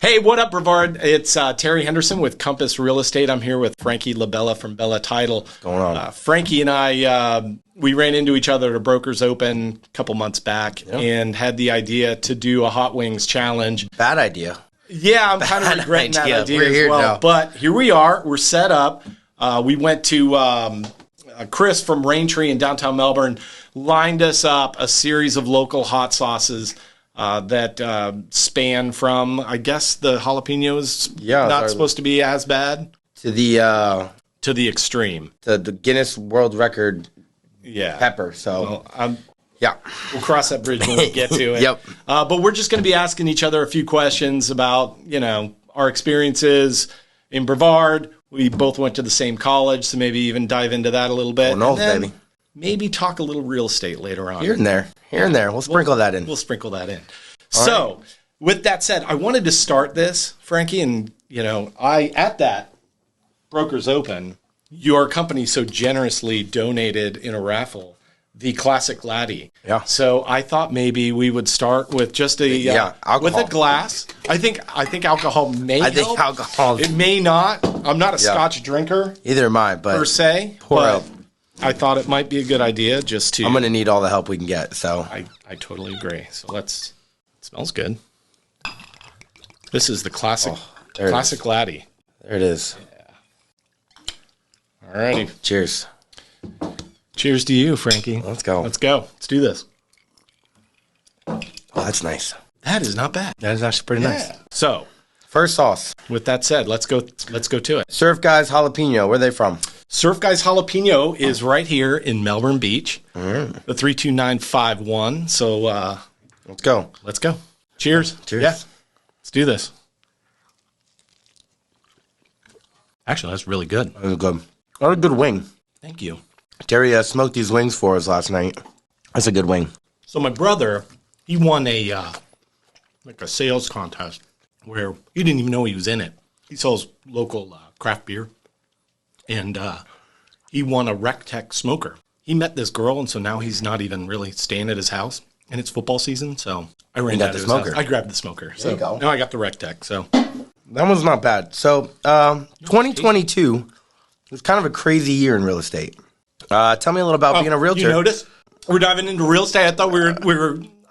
Hey, what up, Brevard? It's Terry Henderson with Compass Real Estate. I'm here with Frankie Labella from Bella Title. What's going on? Frankie and I, we ran into each other at a Brokers Open a couple months back and had the idea to do a Hot Wings challenge. Bad idea. Yeah, I'm kind of regretting that idea We're as here well. now. But here we are. We're set up. We went to Chris from Raintree in downtown Melbourne, lined us up a series of local hot sauces that span from, I guess, the jalapenos not supposed to be as bad to the extreme. To the Guinness World Record pepper. So we'll cross that bridge when we get to it. Yep. But we're just going to be asking each other a few questions about, our experiences in Brevard. We both went to the same college, so maybe even dive into that a little bit. Oh, no, baby. Maybe talk a little real estate later on. Here and there. We'll sprinkle that in. We'll sprinkle that in. So, with that said, I wanted to start this, Frankie, and, at that Brokers Open, your company so generously donated in a raffle the classic laddie. Yeah. So I thought maybe we would start with just with a glass. I think alcohol may help. think alcohol. It may not. I'm not a Scotch drinker. Either am I, but per se. pour out. I thought it might be a good idea just to. I'm going to need all the help we can get. So I totally agree. So it smells good. This is the classic laddie. There it is. Yeah. All righty. Cheers. Cheers to you, Frankie. Let's go. Let's do this. Oh, that's nice. That is not bad. That is actually pretty nice. So, first sauce. with that said, let's go to it. Surf Guys Jalapeno. Where are they from? Surf Guys Jalapeno is right here in Melbourne Beach. The 32951. So, Let's go. let's go. Cheers. Cheers. Yeah. Let's do this. Actually, that's really good. That was good. That was a good wing. Thank you. Terry smoked these wings for us last night. That's a good wing. So my brother, he won a sales contest where he didn't even know he was in it. He sells local craft beer, and he won a Rectech smoker. He met this girl, and so now he's not even really staying at his house, and it's football season, so I ran out of his house. I grabbed the smoker. So you go. Now I got the Rectech. So That one's not bad. So 2022 was kind of a crazy year in real estate. Tell me a little about being a realtor. You notice we're diving into real estate. I thought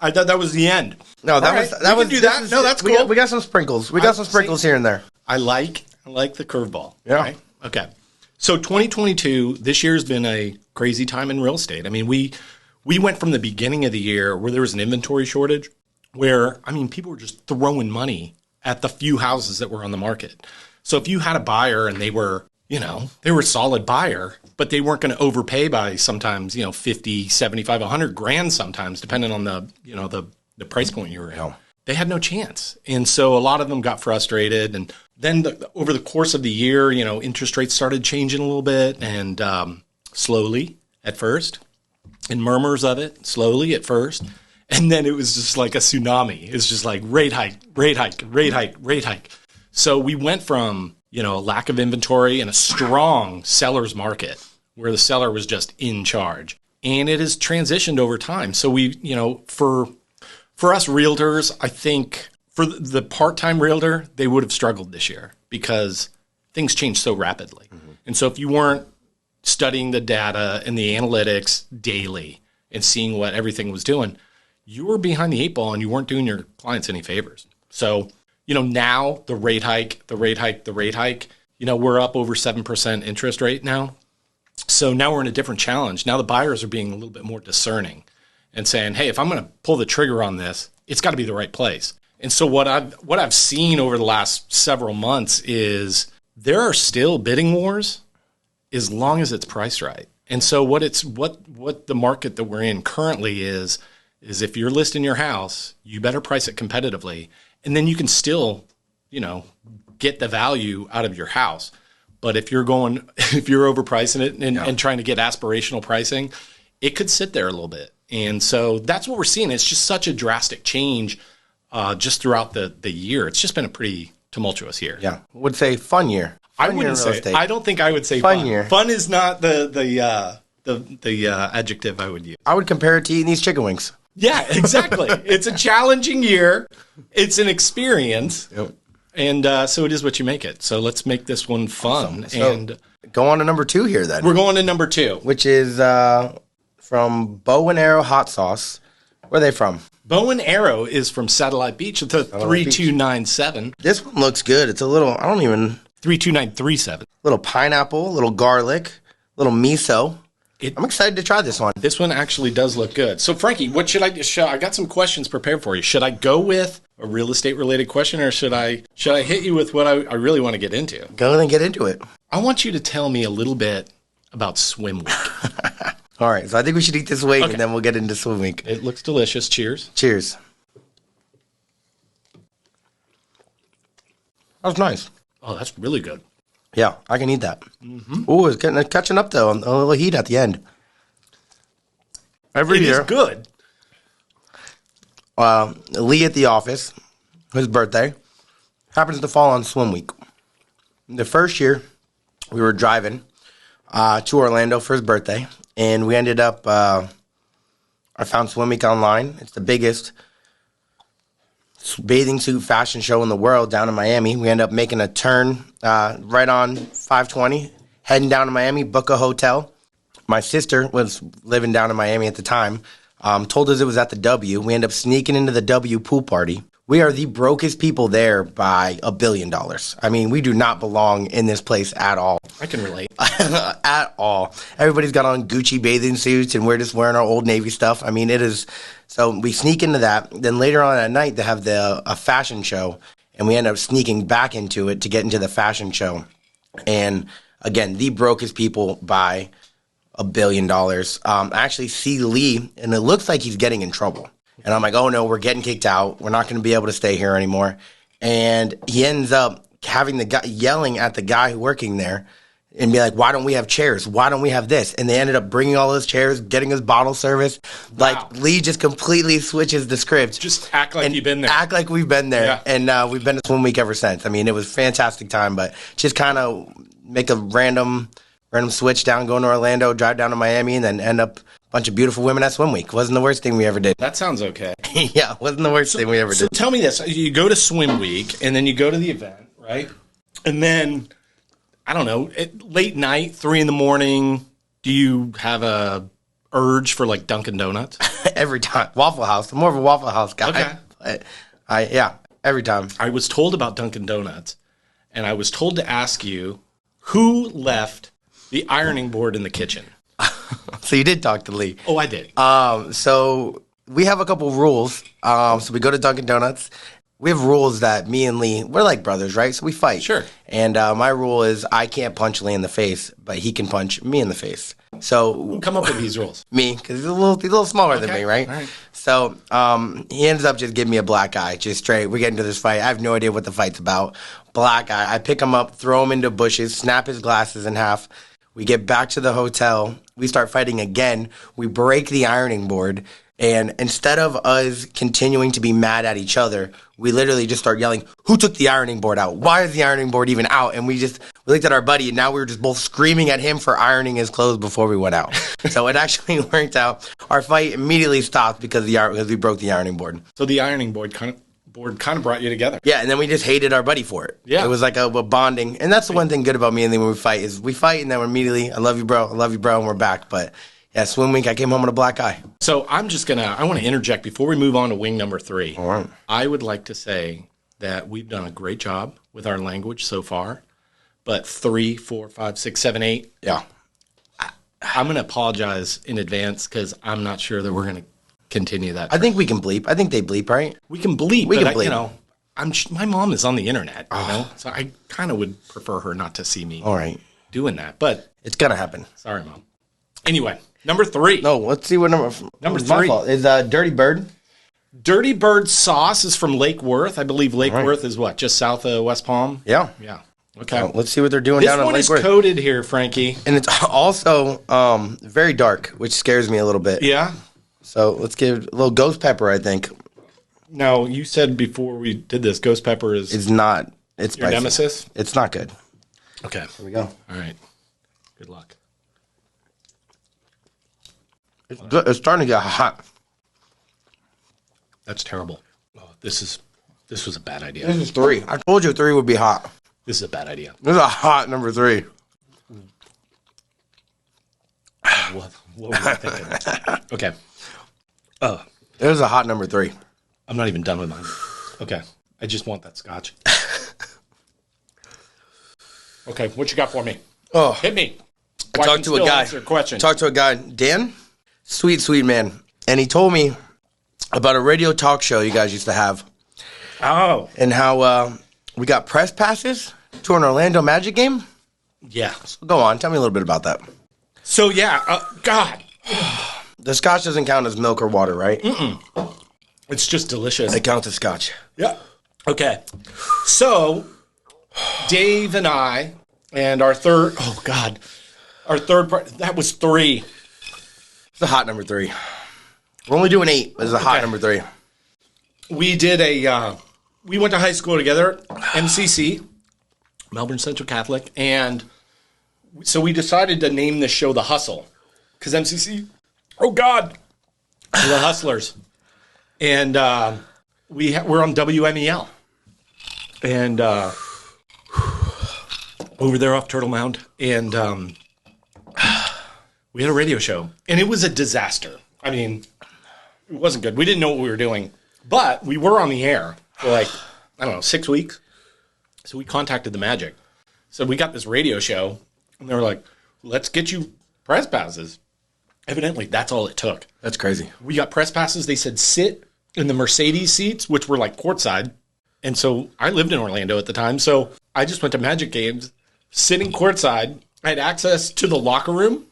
I thought that was the end. No, that was. Do that. No, that's cool. We got some sprinkles. We got some sprinkles here and there. I like the curveball. Yeah. Right? Okay. So 2022, this year's been a crazy time in real estate. I mean, we went from the beginning of the year where there was an inventory shortage, where people were just throwing money at the few houses that were on the market. So if you had a buyer and they were a solid buyer, but they weren't going to overpay by sometimes, 50, 75, 100 grand sometimes, depending on the price point you were in. They had no chance. And so a lot of them got frustrated. And then over the course of the year, interest rates started changing a little bit, and slowly at first, and murmurs of it slowly at first. And then it was just like a tsunami. It's just like rate hike, rate hike, rate hike, rate hike. So we went from, a lack of inventory and a strong seller's market where the seller was just in charge. And it has transitioned over time. So we, for us realtors, I think for the part-time realtor, they would have struggled this year because things change so rapidly. Mm-hmm. And so if you weren't studying the data and the analytics daily and seeing what everything was doing, you were behind the 8 ball and you weren't doing your clients any favors. So, now the rate hike, we're up over 7% interest rate now. So now we're in a different challenge. Now the buyers are being a little bit more discerning and saying, hey, if I'm going to pull the trigger on this, it's got to be the right place. And so what I've seen over the last several months is there are still bidding wars as long as it's priced right. And so what the market that we're in currently is if you're listing your house, you better price it competitively. And then you can still, get the value out of your house. But if you're overpricing it and trying to get aspirational pricing, it could sit there a little bit. And so that's what we're seeing. It's just such a drastic change just throughout the year. It's just been a pretty tumultuous year. Yeah. I would say fun year. I wouldn't say. I don't think I would say fun year. Fun is not the adjective I would use. I would compare it to eating these chicken wings. Yeah, exactly. It's a challenging year. It's an experience. Yep. And so it is what you make it. So let's make this one fun. So, and go on to number 2 here then. we're going to number 2. Which is from Bow and Arrow Hot Sauce. Where are they from? Bow and Arrow is from Satellite Beach. It's a 3297. This one looks good. It's a little, 32937. little pineapple, little garlic, little miso. I'm excited to try this one. This one actually does look good. So, Frankie, what should I do? I got some questions prepared for you. Should I go with a real estate related question, or should I hit you with what I really want to get into? Go and get into it. I want you to tell me a little bit about Swim Week. All right, so I think we should eat this wing, and then we'll get into Swim Week. It looks delicious. Cheers. Cheers. That was nice. Oh, that's really good. Yeah, I can eat that. Mm-hmm. Ooh, it's catching up, though, on a little heat at the end. Every year. It is good. Lee at the office, his birthday, happens to fall on Swim Week. The first year, we were driving to Orlando for his birthday, and we ended up, I found Swim Week online. It's the biggest bathing suit fashion show in the world down in Miami. We end up making a turn right on 520, heading down to Miami, book a hotel. My sister was living down in Miami at the time, told us it was at the W. We end up sneaking into the W pool party. We are the brokest people there by $1 billion. I mean, we do not belong in this place at all. I can relate. At all. Everybody's got on Gucci bathing suits, and we're just wearing our Old Navy stuff. I mean, it is. So we sneak into that. Then later on at night, they have a fashion show, and we end up sneaking back into it to get into the fashion show. And again, the brokest people by $1 billion. I actually see Lee, and it looks like he's getting in trouble. And I'm like, oh no, we're getting kicked out. We're not going to be able to stay here anymore. And he ends up having the guy yelling at the guy working there and be like, why don't we have chairs? Why don't we have this? And they ended up bringing all those chairs, getting us bottle service. Wow. Like, Lee just completely switches the script. Just act like you've been there. Act like we've been there. Yeah. And we've been to Swim Week ever since. I mean, it was a fantastic time, but just kind of make a random switch down, going to Orlando, drive down to Miami, and then end up a bunch of beautiful women at Swim Week. Wasn't the worst thing we ever did. That sounds okay. Yeah, wasn't the worst thing we ever did. So tell me this. You go to Swim Week, and then you go to the event, right? And then, I don't know, late night, 3 in the morning, do you have a urge for, like, Dunkin' Donuts? Every time. Waffle House. I'm more of a Waffle House guy. Okay. But every time. I was told about Dunkin' Donuts, and I was told to ask you who left the ironing board in the kitchen. So you did talk to Lee. Oh, I did. So we have a couple rules. So we go to Dunkin' Donuts. We have rules that me and Lee, we're like brothers, right? So we fight. Sure. And my rule is I can't punch Lee in the face, but he can punch me in the face. So Come up with these rules. me, because he's a little smaller than me, right? All right. So he ends up just giving me a black eye, just straight. We get into this fight. I have no idea what the fight's about. Black eye. I pick him up, throw him into bushes, snap his glasses in half. We get back to the hotel. We start fighting again. We break the ironing board. And instead of us continuing to be mad at each other, we literally just start yelling, who took the ironing board out? Why is the ironing board even out? And we looked at our buddy, and now we were just both screaming at him for ironing his clothes before we went out. So it actually worked out. Our fight immediately stopped because we broke the ironing board. So the ironing board kind of brought you together. Yeah, and then we just hated our buddy for it. Yeah. It was like a bonding. And that's the one thing good about me and Lee when we fight is we fight, and then we're immediately, I love you, bro, and we're back. But yeah, Swim Week, I came home with a black eye. So I want to interject before we move on to wing number 3. All right. I would like to say that we've done a great job with our language so far. But 3, 4, 5, 6, 7, 8. Yeah. I'm going to apologize in advance because I'm not sure that we're going to continue that. I think we can bleep. I think they bleep, right? We can bleep. We can but bleep. my mom is on the internet, so I kind of would prefer her not to see me All right. doing that. But It's going to happen. sorry, Mom. Anyway, number 3. No, let's see what number Number it's my 3. fault. Is Dirty Bird. Dirty Bird sauce is from Lake Worth. I believe Lake Worth is what? Just south of West Palm? Yeah. Yeah. Okay. So let's see what they're doing This down in one Lake is Worth. coded here, Frankie. And it's also very dark, which scares me a little bit. Yeah? So let's give a little ghost pepper, I think. Now, you said before we did this, ghost pepper is It's not. It's your spicy. nemesis? It's not good. Okay. Here we go. All right. Good luck. It's good. It's starting to get hot. That's terrible. Oh, this is This was a bad idea. This is 3. I told you 3 would be hot. This is a bad idea. This is a hot number 3. What were you thinking? Okay. This is a hot number 3. I'm not even done with mine. Okay. I just want that scotch. Okay, what you got for me? Oh, Hit me. Talk to a guy. Talk to a guy, Dan, sweet man, and he told me about a radio talk show you guys used to have. Oh, and how we got press passes to an Orlando Magic game. Yeah. So go on, tell me a little bit about that. So yeah, God, the scotch doesn't count as milk or water, right? it's just delicious. It counts as scotch. Yeah. Okay. So Dave and I and our third. Oh God. Our third part, that was 3. It's a hot number 3. We're only doing 8, but it's a hot number 3. We did we went to high school together, MCC, Melbourne Central Catholic, and so we decided to name this show The Hustle, because MCC, oh God, the Hustlers. And we're on WMEL. And over there off Turtle Mound, and we had a radio show, and it was a disaster. I mean, it wasn't good. We didn't know what we were doing, but we were on the air for like, I don't know, 6 weeks. So we contacted the Magic. So we got this radio show, and they were like, let's get you press passes. Evidently, that's all it took. That's crazy. We got press passes. They said sit in the Mercedes seats, which were like courtside. And so I lived in Orlando at the time, so I just went to Magic games, sitting courtside. I had access to the locker room,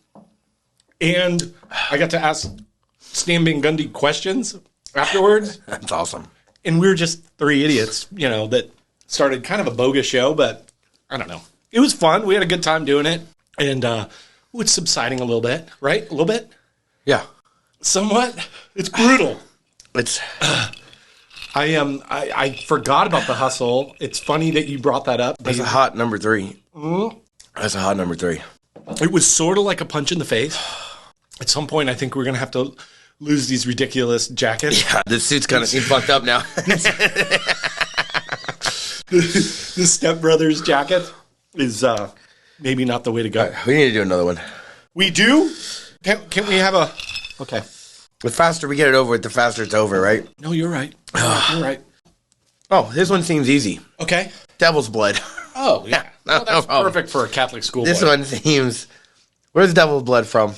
and I got to ask Stan Van Gundy questions afterwards. That's awesome. And we were just 3 idiots, that started kind of a bogus show, but I don't know. It was fun. We had a good time doing it. And it's subsiding a little bit, right? A little bit? Yeah. Somewhat. It's brutal. It's... I forgot about The Hustle. It's funny that you brought that up. That's a hot number 3. That's a hot number 3. It was sort of like a punch in the face. At some point, I think we're going to have to lose these ridiculous jackets. Yeah, this suit's kind of fucked up now. The Step Brothers jacket is maybe not the way to go. We need to do another one. We do? Can we have a... Okay. The faster we get it over with, the faster it's over, right? No, you're right. You're right. Oh, this one seems easy. Okay. Devil's Blood. Oh, yeah. No that's problem. perfect for a Catholic school. This one seems... Where's Devil's Blood from?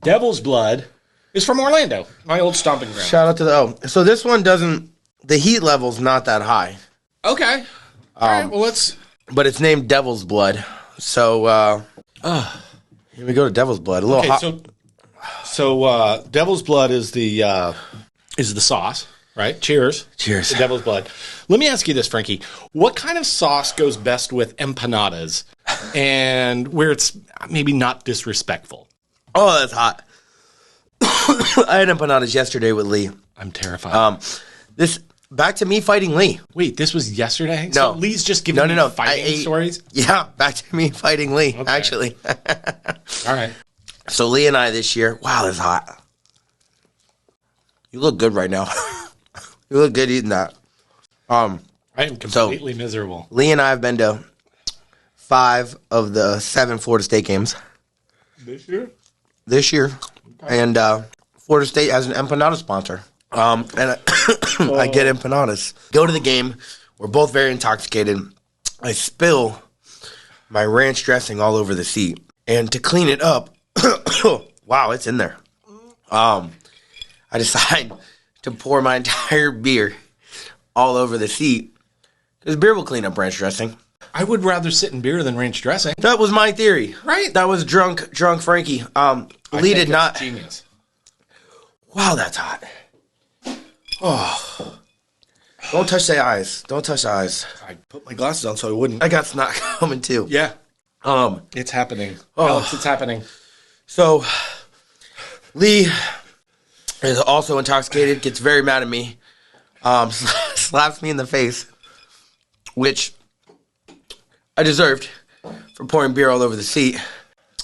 Devil's Blood is from Orlando, my old stomping ground. Shout out to so this one doesn't... The heat level's not that high. Okay. All right, well, let's... But it's named Devil's Blood. So, here we go to Devil's Blood. A little hot... So Devil's Blood is the sauce, right? Cheers. Cheers. To Devil's Blood. Let me ask you this, Frankie. What kind of sauce goes best with empanadas and where it's maybe not disrespectful? Oh, that's hot. I had empanadas yesterday with Lee. I'm terrified. Back to me fighting Lee. Wait, this was yesterday? No. So Lee's just giving me fighting stories? Yeah, back to me fighting Lee, actually. All right. So Lee and I this year, wow, that's hot. You look good right now. You look good eating that. I am completely miserable. Lee and I have been to 5 of the 7 Florida State games. This year. Okay. And Florida State has an empanada sponsor. And I get empanadas. Go to the game. We're both very intoxicated. I spill my ranch dressing all over the seat. And to clean it up, wow, it's in there. I decide to pour my entire beer all over the seat because beer will clean up ranch dressing. I would rather sit in beer than ranch dressing. That was my theory. Right. That was drunk Frankie. Lee did not. Genius. Wow, that's hot. Oh. Don't touch the eyes. Don't touch the eyes. I put my glasses on so I wouldn't. I got snot coming too. Yeah. It's happening. Alex, it's happening. So, Lee is also intoxicated, gets very mad at me, slaps me in the face, which I deserved for pouring beer all over the seat.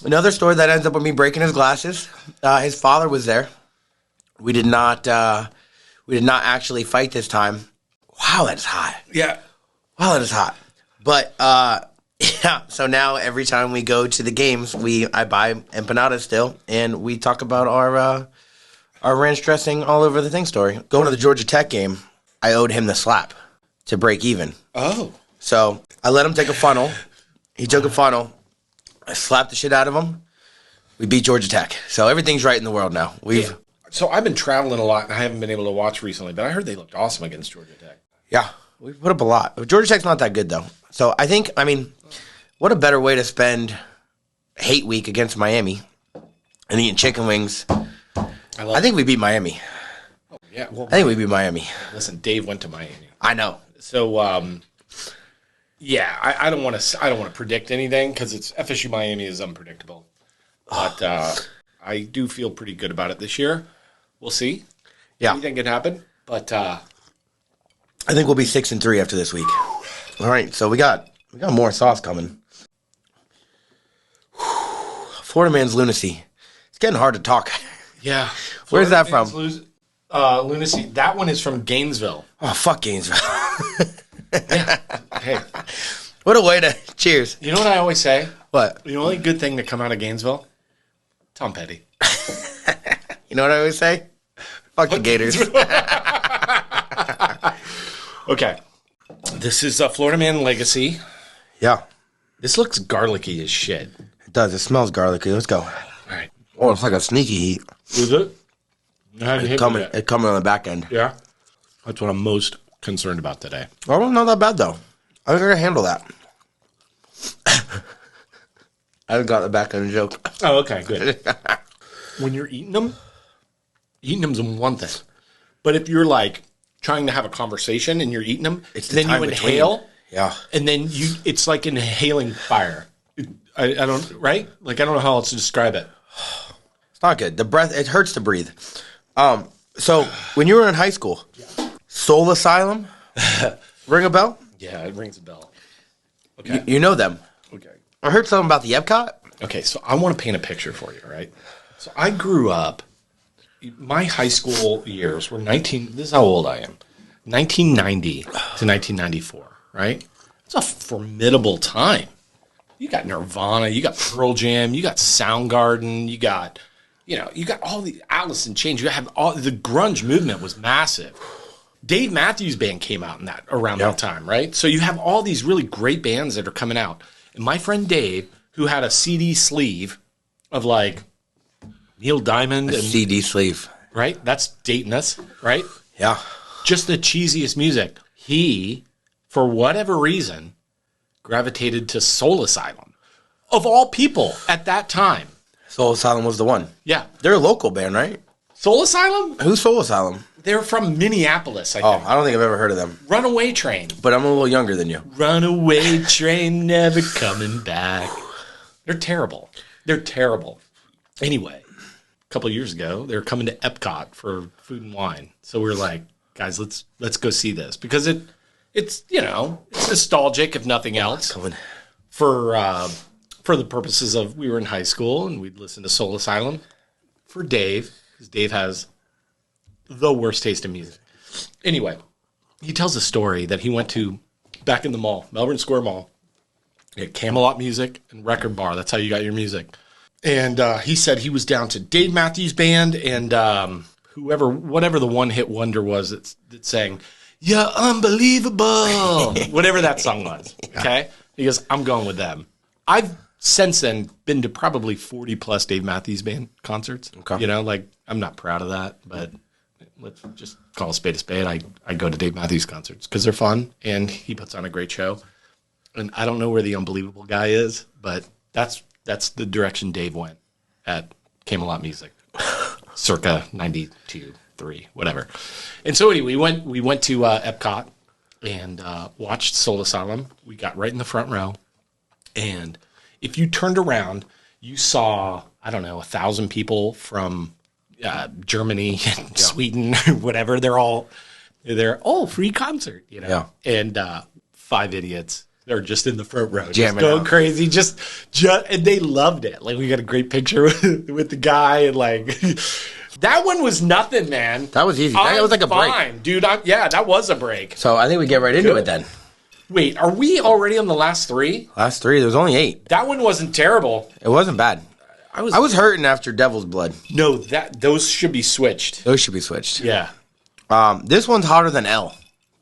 Another story that ends up with me breaking his glasses. His father was there. We did not actually fight this time. Wow, that's hot. Yeah. Wow, that is hot. But yeah, so now every time we go to the games, I buy empanadas still, and we talk about our ranch dressing all over the thing story. Going to the Georgia Tech game, I owed him the slap to break even. Oh. So I let him take a funnel. He took a funnel. I slapped the shit out of him. We beat Georgia Tech. So everything's right in the world now. So I've been traveling a lot, and I haven't been able to watch recently, but I heard they looked awesome against Georgia Tech. Yeah, we put up a lot. Georgia Tech's not that good, though. So I mean, what a better way to spend hate week against Miami and eating chicken wings. I think we beat Miami. Oh, yeah. Well, I think we beat Miami. Listen, Dave went to Miami. I know. So, yeah, I don't want to predict anything because it's FSU Miami is unpredictable. But I do feel pretty good about it this year. We'll see. Yeah, anything can happen. But I think we'll be 6-3 after this week. All right, so we got more sauce coming. Florida man's lunacy. It's getting hard to talk. Yeah. Where's that from? Lunacy. That one is from Gainesville. Oh, fuck Gainesville. Yeah. Hey. What a way to cheers. You know what I always say? What? The only good thing to come out of Gainesville? Tom Petty. You know what I always say? Fuck the Gators. Okay. This is a Florida Man Legacy. Yeah. This looks garlicky as shit. It does. It smells garlicky. Let's go. All right. Oh, it's like a sneaky heat. Is it? It's coming on the back end. Yeah. That's what I'm most concerned about today. Oh, not that bad, though. I think I can handle that. I haven't got the back end joke. Oh, okay, good. When you're eating them's one thing. But if you're like trying to have a conversation and you're eating them, then you inhale. Yeah. And then it's like inhaling fire. I don't, right? Like, I don't know how else to describe it. It's not good. The breath, it hurts to breathe. So when you were in high school, Soul Asylum, ring a bell? Yeah, it rings a bell. Okay. You know them. Okay. I heard something about the Epcot. Okay, so I want to paint a picture for you, right? So I grew up, my high school years were this is how old I am, 1990 to 1994, right? It's a formidable time. You got Nirvana, you got Pearl Jam, you got Soundgarden, you got all the Alice in Chains. You have all the grunge movement was massive. Dave Matthews Band came out around that time, right? So you have all these really great bands that are coming out. And my friend Dave, who had a CD sleeve of like Neil Diamond and CD sleeve, right? That's dating us, right? Yeah. Just the cheesiest music. He, for whatever reason, gravitated to Soul Asylum. Of all people at that time. Soul Asylum was the one. Yeah. They're a local band, right? Soul Asylum? Who's Soul Asylum? They're from Minneapolis, I think. I don't think I've ever heard of them. Runaway Train. But I'm a little younger than you. Runaway Train, never coming back. They're terrible. They're terrible. Anyway, a couple of years ago, they were coming to Epcot for Food and Wine. So we were like, guys, let's go see this. Because it's it's nostalgic, if nothing else. For the purposes of, we were in high school and we'd listen to Soul Asylum. For Dave, because Dave has the worst taste in music. Anyway, he tells a story that he went to back in the mall, Melbourne Square Mall. He had Camelot Music and Record Bar. That's how you got your music. And he said he was down to Dave Matthews Band and whatever the one-hit wonder was that sang, "You're unbelievable," whatever that song was. Okay? He goes, I'm going with them. I've since then been to probably 40 plus Dave Matthews Band concerts. Okay. I'm not proud of that, but let's just call a spade a spade. I go to Dave Matthews concerts because they're fun and he puts on a great show. And I don't know where the unbelievable guy is, but that's the direction Dave went at Camelot Music, circa 92, 3, whatever. And so anyway, we went to Epcot and watched Soul Asylum. We got right in the front row. And if you turned around, you saw, 1,000 people from Germany and Sweden, whattever. They're all free concert, Yeah. And 5 idiots. They're just in the front row, jamming, just going crazy. Just, and they loved it. Like, we got a great picture with the guy, and like, That one was nothing, man. That was easy. That was like a break. Dude. That was a break. So I think we get right into it then. Wait, are we already on the last 3? Last 3. There was only 8. That one wasn't terrible. It wasn't bad. I was hurting after Devil's Blood. No, those should be switched. Those should be switched. Yeah. This one's hotter than L.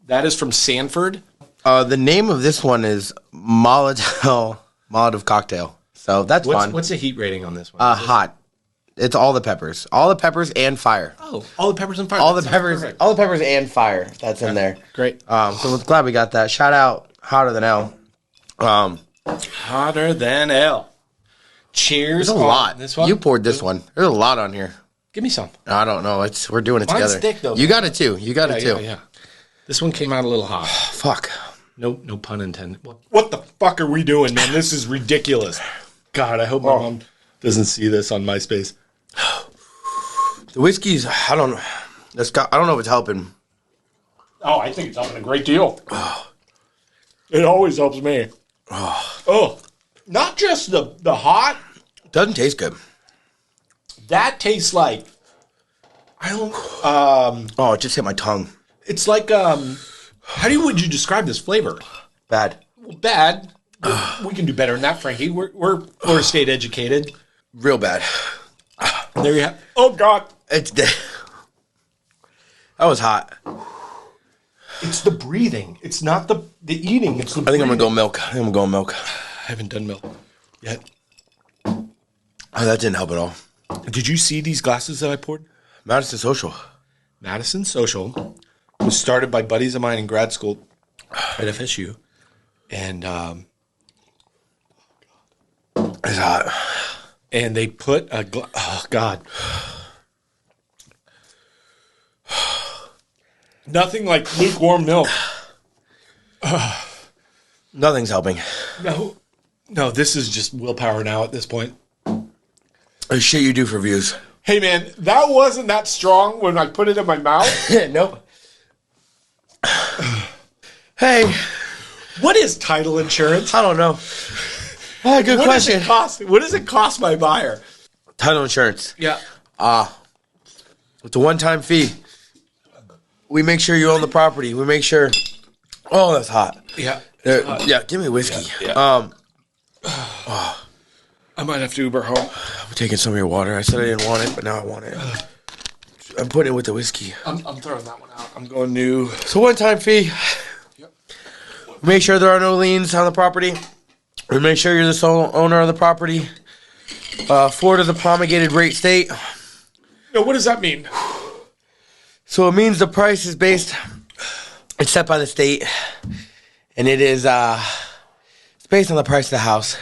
That is from Sanford. The name of this one is Molotov Cocktail. So that's fun. What's the heat rating on this one? Hot. It's all the peppers. All the peppers and fire. Oh, all the peppers and fire. All the peppers and fire. That's in there. Great. So I'm glad we got that. Shout out Hotter Than L. Hotter than L. Cheers. There's a lot. This one? You poured this one. There's a lot on here. Give me some. I don't know. We're doing it Mine's together. thick, though. You got it too. You got it too. Yeah. This one came out a little hot. Fuck. No pun intended. What the fuck are we doing, man? This is ridiculous. God, I hope my mom doesn't see this on MySpace. The whiskey's, I don't know. I don't know if it's helping. Oh, I think it's helping a great deal. It always helps me. Oh, not just the hot. It doesn't taste good. That tastes like, I don't. Oh, it just hit my tongue. It's like would you describe this flavor? Bad. Well, bad. We can do better than that, Frankie. We're state educated. Real bad. There you have. Oh God. That was hot. It's the breathing. It's not the eating. It's the I think I'm gonna go milk. I haven't done milk yet. Oh, that didn't help at all. Did you see these glasses that I poured? Madison Social was started by buddies of mine in grad school at FSU. And it's hot. And they put oh God. Nothing like lukewarm milk. Nothing's helping. No, this is just willpower now at this point. The shit you do for views. Hey man, that wasn't that strong when I put it in my mouth. Nope. Hey. What is title insurance? I don't know. Good question. What does it cost my buyer? Title insurance. Yeah. It's a one-time fee. We make sure you own the property. We make sure. Oh, that's hot. Yeah. Yeah, give me whiskey. Yeah. I might have to Uber home. I'm taking some of your water. I said I didn't want it, but now I want it. I'm putting it with the whiskey. I'm throwing that one out. I'm going new. It's a one-time fee. Yep. Make sure there are no liens on the property. We make sure you're the sole owner of the property. Florida's a promulgated rate state. Now, what does that mean? So it means the price is it's set by the state, and it is, it's based on the price of the house.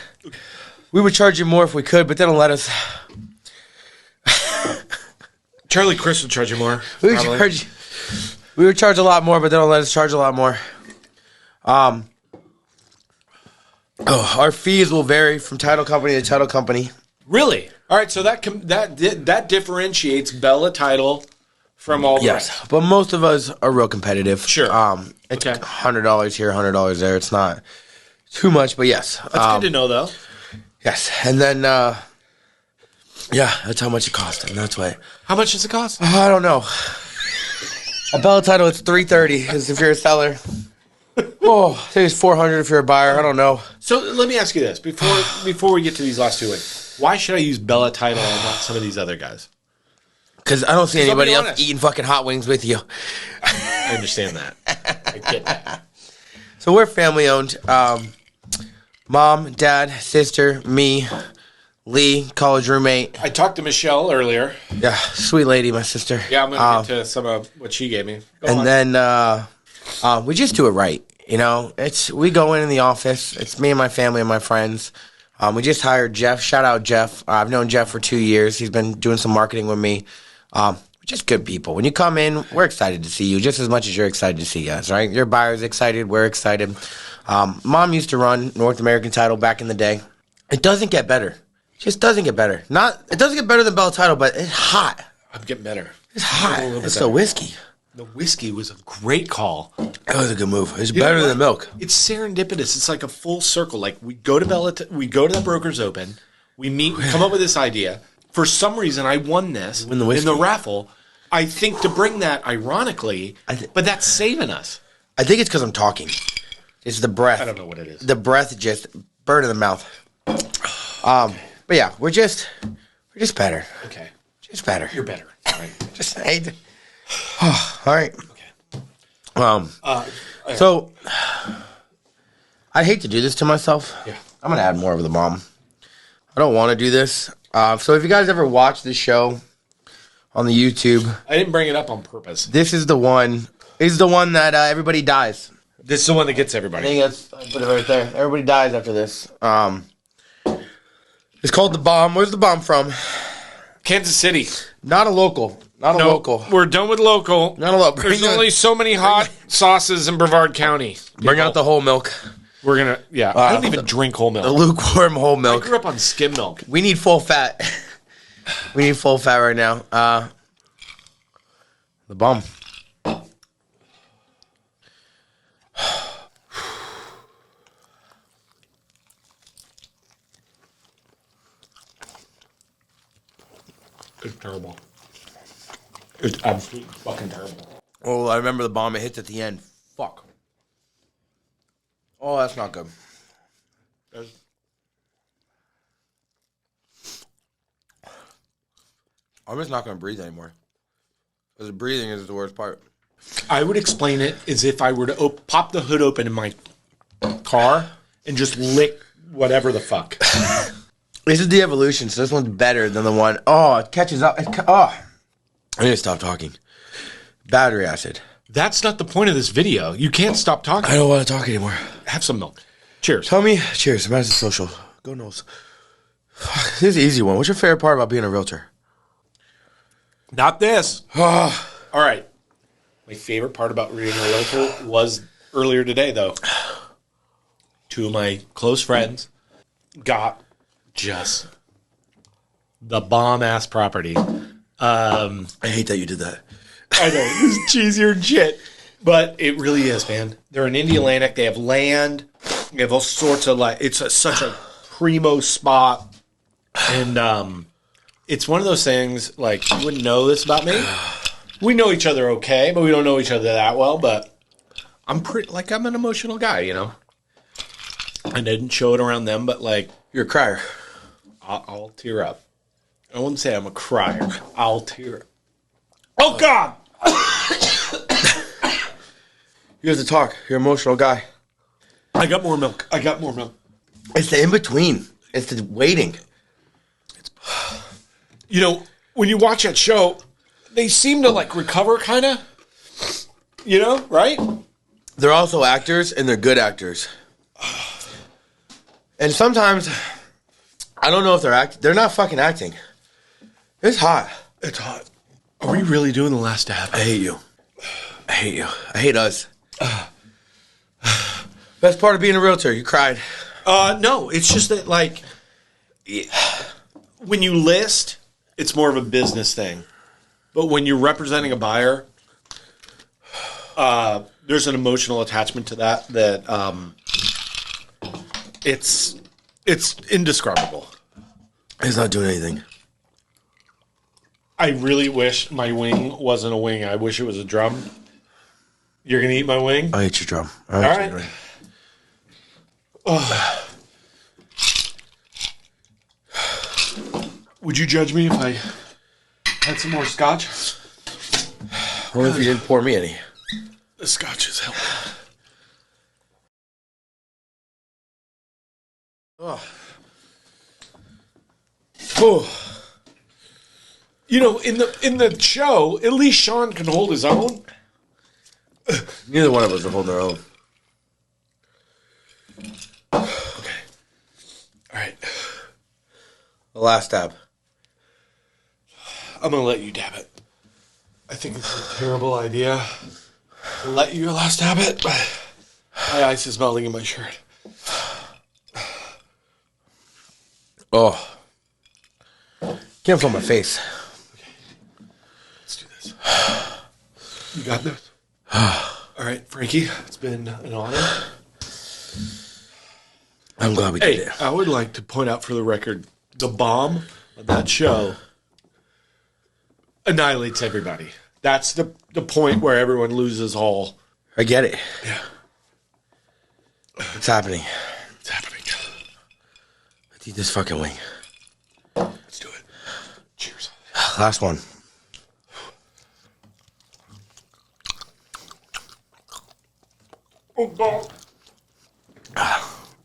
We would charge you more if we could, but they don't let us. Charlie Chris would charge you more. We would charge a lot more, but they don't let us charge a lot more. Our fees will vary from title company to title company. Really? All right, so that differentiates Bella Title from all the rest. But most of us are real competitive. Sure. It's $100 here, $100 there. It's not too much, but yes. That's good to know, though. Yes, and then that's how much it costs, and that's why. How much does it cost? I don't know. A Bella Title, it's $330 is if you're a seller. Oh, I think it's $400 if you're a buyer. I don't know. So let me ask you this before we get to these last two weeks. Why should I use Bella Title and not some of these other guys? Because I don't see anybody else eating fucking hot wings with you. I understand that. I get that. So we're family owned. Mom, dad, sister, me, Lee, college roommate. I talked to Michelle earlier. Yeah, sweet lady, my sister. Yeah, I'm going to get to some of what she gave me. Then we just do it right. You know, we go in the office. It's me and my family and my friends. We just hired Jeff. Shout out Jeff. I've known Jeff for 2 years. He's been doing some marketing with me. We're just good people. When you come in, we're excited to see you just as much as you're excited to see us, right? Your buyer's excited. We're excited. Mom used to run North American Title back in the day. It doesn't get better. It just doesn't get better. It doesn't get better than Bella Title, but it's hot. I'm getting better. It's hot. It's the whiskey. The whiskey was a great call. That was a good move. It's better than milk. It's serendipitous. It's like a full circle. Like we go to the Brokers Open. We meet. We come up with this idea. for some reason, I won this win the in whiskey. the raffle. I think to bring that, ironically, but that's saving us. I think it's because I'm talking. It's the breath. I don't know what it is. The breath just burn in the mouth. But yeah, we're just better. Okay. Just better. You're better. All right. Just all right. Okay. So I hate to do this to myself. Yeah. I'm gonna add more of the bomb. I don't want to do this. So if you guys ever watch this show on the YouTube, I didn't bring it up on purpose. this is the one. Is the one that everybody dies. This is the one that gets I everybody. think I put it right there. Everybody dies after this. It's called The Bomb. Where's The Bomb from? Kansas City. Not a local. Not a local. We're done with local. Not a local. There's only so many hot sauces in Brevard County. Bring out the whole milk. We're going to, I don't even drink whole The milk. lukewarm whole I milk. grew up on skim milk. We need full fat. We need full fat right now. The Bomb. It's terrible. It's absolutely fucking terrible. Oh, I remember The Bomb. It hits at the end. Fuck. Oh, that's not good. I'm just not going to breathe anymore. Because breathing is the worst part. I would explain it as if I were to pop the hood open in my car and just lick whatever the fuck. This is the evolution, so this one's better than the one. Oh, it catches up. I need to stop talking. Battery acid. That's not the point of this video. You can't stop talking. I don't want to talk anymore. Have some milk. Cheers. Tell me, cheers. Madison Social. Go Knowles. This is an easy one. What's your favorite part about being a realtor? Not this. All right. My favorite part about being a realtor was earlier today, though. Two of my close friends got just the bomb-ass property. I hate that you did that. I know. It's cheesier than shit. But it really is, man. They're in Indian Atlantic. They have land. They have all sorts of, such a primo spot. And it's one of those things, you wouldn't know this about me. We know each other okay, but we don't know each other that well. But I'm I'm an emotional guy, you know? I didn't show it around them, but, You're a crier. I'll tear up. I wouldn't say I'm a crier. I'll tear up. Oh, God! You have to talk. You're an emotional guy. I got more milk. It's the in-between. It's the waiting. You know, when you watch that show, they seem to, recover, kind of. You know, right? They're also actors, and they're good actors. And sometimes, I don't know if they're acting. They're not fucking acting. It's hot. It's hot. Are we really doing the last dab? I hate you. I hate you. I hate us. Best part of being a realtor, you cried. No, it's just that, when you list, it's more of a business thing. But when you're representing a buyer, there's an emotional attachment to that it's indescribable. It's not doing anything. I really wish my wing wasn't a wing. I wish it was a drum. You're going to eat my wing? I hate your drum. All right. Would you judge me if I had some more scotch? What if you didn't pour me any? The scotch is helping. Oh. You know, in the show, at least Sean can hold his own. Neither one of us are holding our own. Okay. All right. The last dab. I'm going to let you dab it. I think it's a terrible idea to let you last dab it, but my ice is melting in my shirt. Oh. Can't feel my face. Okay. Let's do this. You got this? All right, Frankie, it's been an honor. I'm glad we did it. I would like to point out for the record, the bomb that show annihilates everybody. That's the point where everyone loses all. I get it. Yeah. It's happening. It's happening. Let's eat this fucking wing. Let's do it. Cheers. Last one. Oh, God.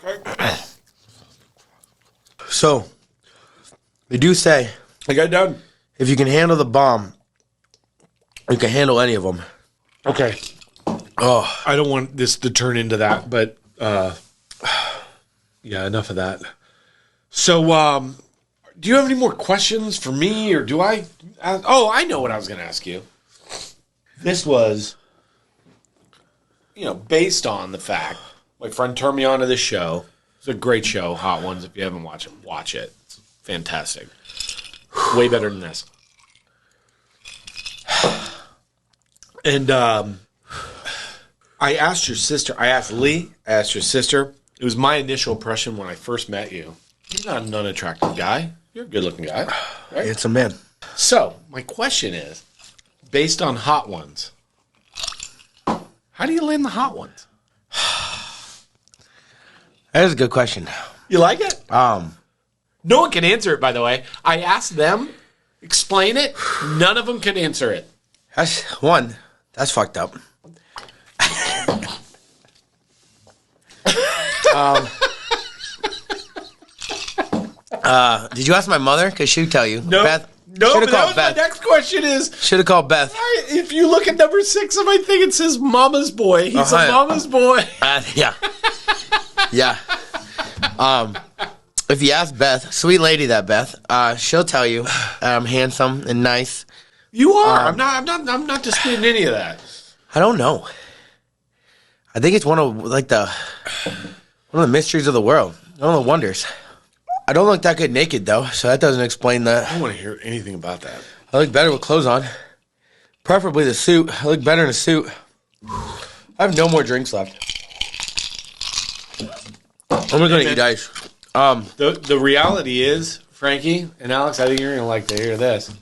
Okay. So, they do say I got done. if you can handle the bomb, you can handle any of them. Okay. Oh, I don't want this to turn into that, but yeah, enough of that. So, do you have any more questions for me, or do I? I know what I was going to ask you. This was, based on the fact my friend turned me on to this show. It's a great show, Hot Ones. If you haven't watched it, watch it. It's fantastic. Way better than this. And I asked your sister. I asked Lee. I asked your sister. It was my initial impression when I first met you. You're not an unattractive guy. You're a good-looking guy, right? it's a man. So my question is, based on Hot Ones, how do you land the Hot Ones? That is a good question. You like it? Um, No one can answer it, by the way. I asked them, explain it. None of them could answer it. that's one. That's fucked up. Did you ask my mother? Because she'd tell you. No, Beth. no. Should have But called my Beth. next question is, Should have called Beth. if you look at number 6 of my thing, it says Mama's Boy. He's a yeah. Mama's Boy. Yeah. Yeah. If you ask Beth, sweet lady that Beth, she'll tell you I'm handsome and nice. You are. I'm not disputing any of that. I don't know. I think it's one of the mysteries of the world. One of the wonders. I don't look that good naked though, so that doesn't explain I that. don't want to hear anything about that. I look better with clothes on. Preferably the suit. I look better in a suit. I have no more drinks left. I'm going to eat ice. The reality is, Frankie and Alex, I think you're going to like to hear this.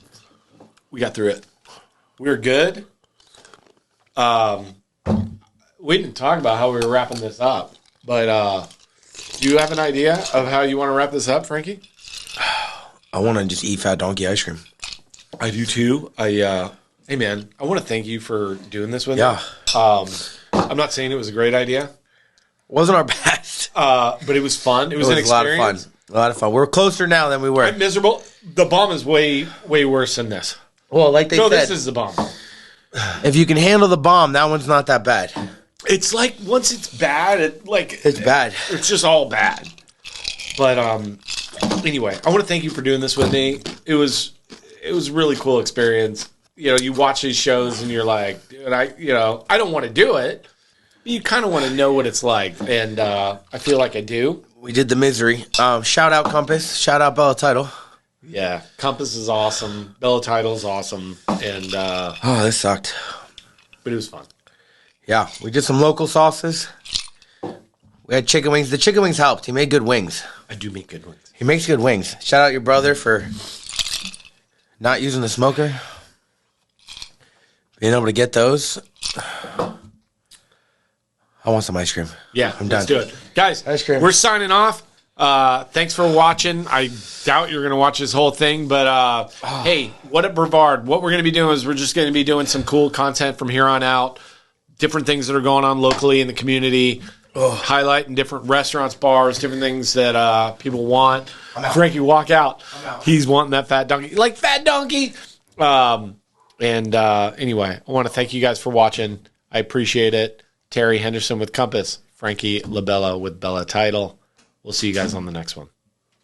We got through it. We were good. We didn't talk about how we were wrapping this up, but do you have an idea of how you want to wrap this up, Frankie? I want to just eat fat donkey ice cream. I do too. Hey man, I want to thank you for doing this with me. Yeah. I'm not saying it was a great idea, Wasn't our best. but it was fun. It was an a lot of fun. experience. A lot of fun. We're closer now than we were. I'm miserable. The bomb is way worse than this. Well, like they No, said, this is the bomb. if you can handle the bomb, that one's not that bad. It's like once it's bad, It's bad. It's just all bad. But anyway, I want to thank you for doing this with me. It was a really cool experience. You watch these shows and you're like, dude, I don't want to do it. But you kind of want to know what it's like, and I feel like I do. We did the misery. Shout out Compass. Shout out Bella Title. Yeah, Compass is awesome. Bella Title is awesome, and Oh, this sucked. but it was fun. Yeah, we did some local sauces. We had chicken wings. The chicken wings helped. He made good wings. I do make good ones. He makes good wings. Shout out your brother for not using the smoker. Being able to get those. I want some ice cream. Yeah, I'm let's done. do it. Guys, Ice cream. we're signing off. Thanks for watching. I doubt you're going to watch this whole thing, but hey, what at Brevard? What we're going to be doing is we're just going to be doing some cool content from here on out. Different things that are going on locally in the community. Highlighting different restaurants, bars, different things that people want. Frankie, walk out. He's wanting that fat donkey. Like fat donkey. Anyway, I want to thank you guys for watching. I appreciate it. Terry Henderson with Compass. Frankie Labella with Bella Title. We'll see you guys on the next one.